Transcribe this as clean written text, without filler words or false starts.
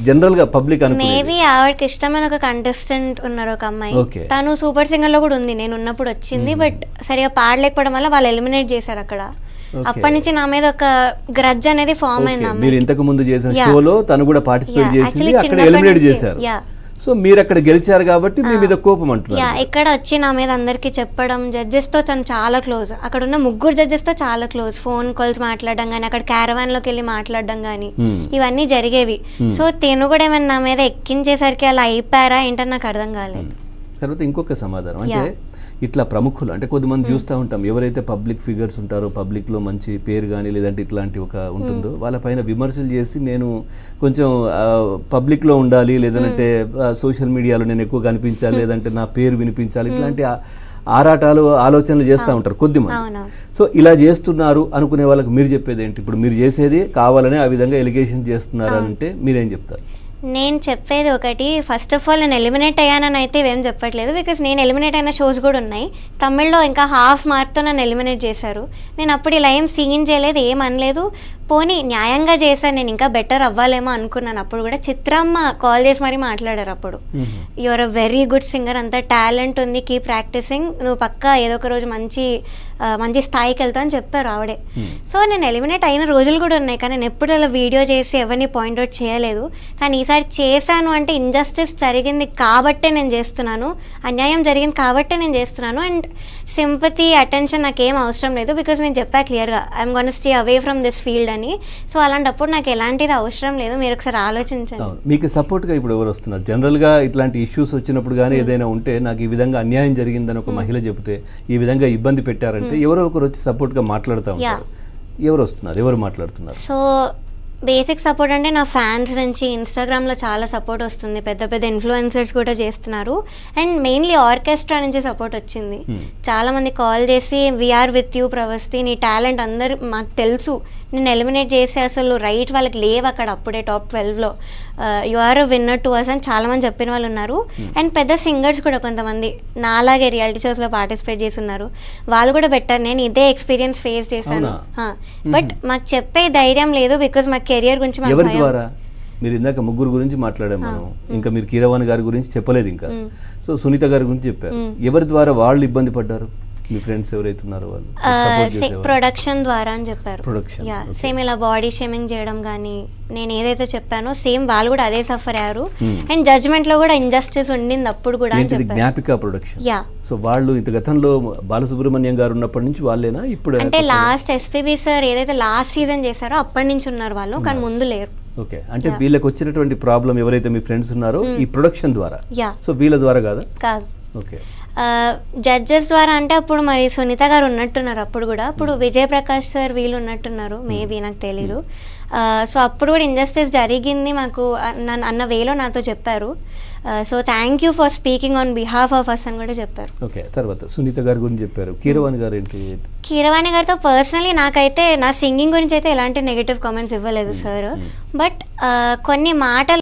General గా public maybe ఆవిడకి ఇష్టమైన ఒక కంటెస్టెంట్ ఉన్నారు, ఒక అమ్మాయి. తను సూపర్ సింగర్ లో కూడా ఉంది, నేను ఉన్నప్పుడు వచ్చింది. బట్ సరిగా పాడలేకపోవడం వల్ల వాళ్ళు ఎలిమినేట్ చేశారు అక్కడ. అప్పటి నుంచి నా మీద ఒక గ్రడ్జ్ అనేది ఫామ్ అయింది. మీరు ఇంతకు ముందు చేసిన షోలో తను కూడా పార్టిసిపేట్ చేసింది, అక్కడ ఎలిమినేట్ చేశారు. సో మీరు అక్కడ గెలిచారు కాబట్టి మీ మీద కోపం అంటున్నారు. ఇక్కడ వచ్చి నా మీద అందరికి చెప్పడం, జడ్జెస్ తో తను చాలా క్లోజ్. అక్కడ ఉన్న 3 జడ్జెస్ తో చాలా క్లోజ్. ఫోన్ కాల్స్ మాట్లాడడం కానీ, అక్కడ క్యారవాన్ లోకి వెళ్ళి మాట్లాడడం కానీ ఇవన్నీ జరిగేవి. సో తను కూడా ఏమైనా నా మీద ఎక్కించేసరికి అలా అయిపోయారా ఏంటని నాకు అర్థం కాలేదు. తర్వాత ఇంకొక సమాధానం అంటే ఇట్లా ప్రముఖులు అంటే కొద్దిమంది చూస్తూ ఉంటాం, ఎవరైతే పబ్లిక్ ఫిగర్స్ ఉంటారో, పబ్లిక్లో మంచి పేరు కానీ లేదంటే ఇట్లాంటి ఒక ఉంటుందో వాళ్ళపైన విమర్శలు చేసి నేను కొంచెం పబ్లిక్లో ఉండాలి, లేదంటే సోషల్ మీడియాలో నేను ఎక్కువ కనిపించాలి, లేదంటే నా పేరు వినిపించాలి, ఇట్లాంటి ఆరాటాలు ఆలోచనలు చేస్తూ ఉంటారు కొద్దిమంది. సో ఇలా చేస్తున్నారు అనుకునే వాళ్ళకి మీరు చెప్పేది ఏంటి? ఇప్పుడు మీరు చేసేది కావాలని ఆ విధంగా ఎలిగేషన్ చేస్తున్నారు అంటే మీరేం చెప్తారు? నేను చెప్పేది ఒకటి, ఫస్ట్ ఆఫ్ ఆల్ నేను ఎలిమినేట్ అయ్యానని అయితే ఇవేం చెప్పట్లేదు. బికాస్ నేను ఎలిమినేట్ అయిన షోస్ కూడా ఉన్నాయి. తమిళ్లో ఇంకా హాఫ్ మార్క్తో నన్ను ఎలిమినేట్ చేశారు. నేను అప్పుడు ఇలా ఏం సీన్ చేయలేదు, ఏం అనలేదు. పోనీ న్యాయంగా చేశాను, నేను ఇంకా బెటర్ అవ్వాలేమో అనుకున్నాను. అప్పుడు కూడా చిత్రమ్మ కాల్ చేసి మరీ మాట్లాడారు. అప్పుడు your a very good singer, అంత టాలెంట్ ఉంది, కీప్ ప్రాక్టీసింగ్, నువ్వు పక్కా ఏదో ఒక రోజు మంచి స్థాయికి వెళ్తావు అని చెప్పారు ఆవిడే. సో నేను ఎలిమినేట్ అయిన రోజులు కూడా ఉన్నాయి, కానీ నేను ఎప్పుడు అలా వీడియో చేసి ఎవరిని పాయింట్అవుట్ చేయలేదు. కానీ ఈసారి చేశాను అంటే ఇంజస్టిస్ జరిగింది కాబట్టే నేను చేస్తున్నాను, అన్యాయం జరిగింది కాబట్టే నేను చేస్తున్నాను. అండ్ సింపతి, అటెన్షన్ నాకేం అవసరం లేదు. బికాస్ నేను చెప్పా క్లియర్గా, I'm gonna stay away from this field అని. సో అలాంటప్పుడు నాకు ఎలాంటిది అవసరం లేదు, మీరు ఒకసారి ఆలోచించండి. మీకు సపోర్ట్గా ఇప్పుడు ఎవరు వస్తున్నారు? జనరల్గా ఇట్లాంటి ఇష్యూస్ వచ్చినప్పుడు కానీ ఏదైనా ఉంటే నాకు ఈ విధంగా అన్యాయం జరిగిందని ఒక మహిళ చెబితే, ఈ విధంగా ఇబ్బంది పెట్టారంటే ఎవరో ఒకరు వచ్చి సపోర్ట్గా మాట్లాడుతూ ఉంటారు. ఎవరు వస్తున్నారు, ఎవరు మాట్లాడుతున్నారు? సో బేసిక్ సపోర్ట్ అంటే నా ఫ్యాన్స్ నుంచి ఇన్స్టాగ్రామ్లో చాలా సపోర్ట్ వస్తుంది, పెద్ద పెద్ద ఇన్ఫ్లుయెన్సర్స్ కూడా చేస్తున్నారు. అండ్ మెయిన్లీ ఆర్కెస్ట్రా నుంచి సపోర్ట్ వచ్చింది. చాలామంది కాల్ చేసి వీఆర్ విత్ యూ ప్రవస్తి, నీ టాలెంట్ అందరు మాకు తెలుసు, నేను ఎలిమినేట్ చేసి అసలు రైట్ వాళ్ళకి లేవు అక్కడ అప్పుడే టాప్ 12లో, you are a winner to us అని చాలామంది చెప్పిన వాళ్ళు ఉన్నారు. అండ్ పెద్ద సింగర్స్ కూడా కొంతమంది నాలాగే రియాలిటీ షోస్లో పార్టిసిపేట్ చేస్తున్నారు, వాళ్ళు కూడా బెటర్. నేను ఇదే ఎక్స్పీరియన్స్ ఫేస్ చేశాను. బట్ మాకు చెప్పే ధైర్యం లేదు, బికాజ్ మా కెరియర్ గురించి మీరు ఇందాక 3 గురించి మాట్లాడాము మనం, ఇంకా మీరు కీరవాణి గారి గురించి చెప్పలేదు ఇంకా. సో సునీత గారి గురించి చెప్పారు. ఎవరి ద్వారా వాళ్ళు ఇబ్బంది పడ్డారు? మీ ఫ్రెండ్స్ ఎవరైతే ఉన్నారో వాళ్ళు? ప్రొడక్షన్ ద్వారా అని చెప్పారు. సేమ్ ఇలా బాడీ షేమింగ్ చేయడం కానీ, నేను ఏదైతే చెప్పానో సేమ్ వాళ్ళు కూడా అదే సఫర్ అయ్యారు. అండ్ జడ్జ్మెంట్ లో కూడా ఇంజస్టిస్ ఉండింది అప్పుడు కూడా. జ్ఞాపిక ప్రొడక్షన్. సో వాళ్ళు ఇంత గతంలో బాలసుబ్రహ్మణ్యం గారు ఉన్నప్పటి నుంచి వాళ్ళేనా? ఇప్పుడు అంటే లాస్ట్ ఎస్పీబీ సార్ ఏదైతే లాస్ట్ సీజన్ చేశారో అప్పటి నుంచి ఉన్నారు వాళ్ళు, కానీ ముందు లేరు. ఓకే, అంటే వీళ్ళకి వచ్చినటువంటి ప్రాబ్లం ఎవరైతే మీ ఫ్రెండ్స్ ఉన్నారో ఈ ప్రొడక్షన్ ద్వారా, సో వీళ్ళ ద్వారా కాదు. ఓకే, జడ్జెస్ ద్వారా అంటే అప్పుడు మరి సునీత గారు ఉన్నట్టున్నారు అప్పుడు కూడా. అప్పుడు విజయ్ ప్రకాష్ సార్ వీళ్ళు ఉన్నట్టున్నారు మేబీ, నాకు తెలీదు. సో అప్పుడు కూడా ఇంజస్టిస్ జరిగింది మాకు అన్న వేలో నాతో చెప్పారు. So thank you for speaking on behalf of us అని కూడా చెప్పారు. ఓకే, తర్వాత సునీత గారి గురించి చెప్పారు. కీరవాణి గారు ఏంటి? కీరవాణి గారితో పర్సనలీ నాకైతే నా సింగింగ్ గురించి అయితే ఎలాంటి నెగిటివ్ కామెంట్స్ ఇవ్వలేదు సార్. బట్ కొన్ని మాటలు